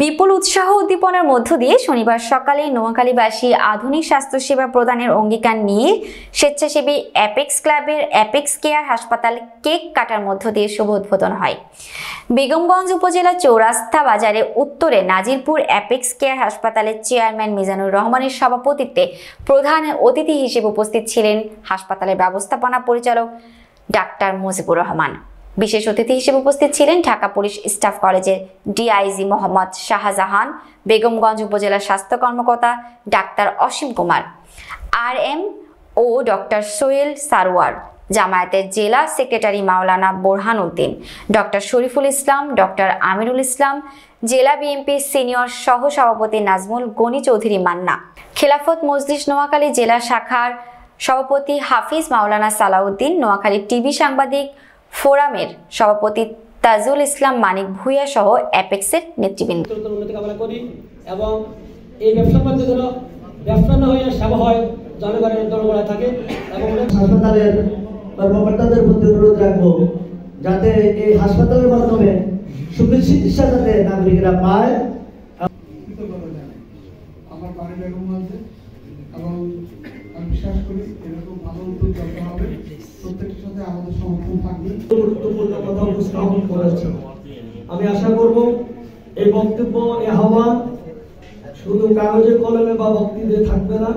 বিপুল উৎসাহ উদ্দীপনার মধ্য দিয়ে শনিবার সকালে নোয়াখালীবাসী আধুনিক স্বাস্থ্যসেবা প্রদানের অঙ্গীকার নিয়ে স্বেচ্ছাসেবী অ্যাপেক্স ক্লাবের অ্যাপেক্স কেয়ার হাসপাতাল কেক কাটার মধ্য দিয়ে শুভ উদ্বোধন হয়। বেগমগঞ্জ উপজেলা চৌরাস্তা বাজারে উত্তরে নাজিরপুর অ্যাপেক্স কেয়ার হাসপাতালের চেয়ারম্যান মিজানুর রহমানের সভাপতিত্বে প্রধান অতিথি হিসেবে উপস্থিত ছিলেন হাসপাতালের ব্যবস্থাপনা পরিচালক ডাক্তার মুজিবুর রহমান। বিশেষ অতিথি হিসেবে উপস্থিত ছিলেন ঢাকা পুলিশ স্টাফ কলেজের ডিআইজি মোহাম্মদ শাহজাহান, বেগমগঞ্জ উপজেলা স্বাস্থ্য কর্মকর্তা ডাক্তার অসীম কুমার, RM ও ডক্টর সোহেল সারওয়ার, জামায়াতের জেলা সেক্রেটারি মাওলানা বোরহান উদ্দিন, ডক্টর শরীফুল ইসলাম, ডক্টর আমিরুল ইসলাম, জেলা বিএনপি সিনিয়র সহ সভাপতি নাজমুল গনি চৌধুরী মান্না, খেলাফত মজলিস নোয়াখালী জেলা শাখার সভাপতি হাফিজ মাওলানা সালাউদ্দিন, নোয়াখালী টিভি সাংবাদিক ফোরামের সভাপতি তাজুল ইসলাম মানিক ভুইয়া সহ অ্যাপেক্সের নেতৃবৃন্দ। এবং এই ব্যবসার মধ্যে যেন ব্যবসা না হয়ে সেবা হয়, জনগণের দরবারে থাকে। এবং হাসপাতালের কর্মকর্তাদের প্রতি অনুরোধ রাখবো যাতে এই হাসপাতালের মাধ্যমে চিকিৎসা যাতে নাগরিকরা পায়। আমার বাড়ি বেগমগঞ্জে এবং আমি বিশ্বাস করি এরকম ভালো উদ্যোগ করতে হবে, প্রত্যেকের সাথে আমাদের সমর্থন থাকবে। গুরুত্বপূর্ণ কথা উপস্থাপন করেছেন। আমি আশা করব এই বক্তব্য, এই আহ্বান শুধু কাগজে কলমে বা বক্তৃতায় থাকবে না,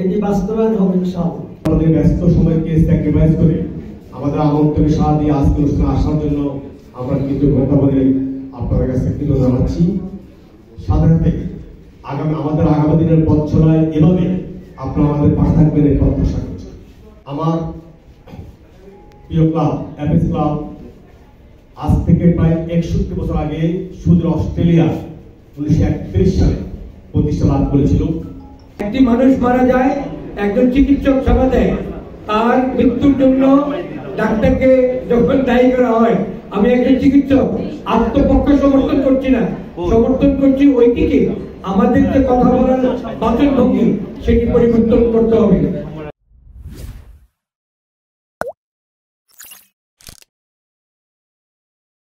এটি বাস্তবায়ন হবে ইনশাআল্লাহ। আমাদের ব্যস্ত সময়কে স্যাক্রিফাইস করে আমাদের আমন্ত্রণে সাড়া দিয়ে আজকের অনুষ্ঠানে আসার জন্য আমরা কৃতজ্ঞতা বলে আপনাদের কাছে কৃতজ্ঞতা জানাচ্ছি। সাথে সাথে আমাদের আগামী দিনের পথ চলায় এভাবে আপনারা আমাদের পাশে থাকবেন এই প্রত্যাশা করছি। আমার প্রিয় ক্লাব অ্যাপেক্স ক্লাব আজ থেকে প্রায় 61 বছর আগে সুদূর অস্ট্রেলিয়া 1931 সালে প্রতিষ্ঠা লাভ করেছিল। একটি মানুষ মারা যায়, একজন চিকিৎসক সেবা দেয়, আর মৃত্যুর জন্য ডাক্তারকে যখন দায়ী করা হয়, আমি একজন চিকিৎসক আত্মপক্ষে সমর্থন করছি না, সমর্থন করছি ওইটিকে। আমাদের যে কথা বলার বাচন ভঙ্গি সেটি পরিবর্তন করতে হবে।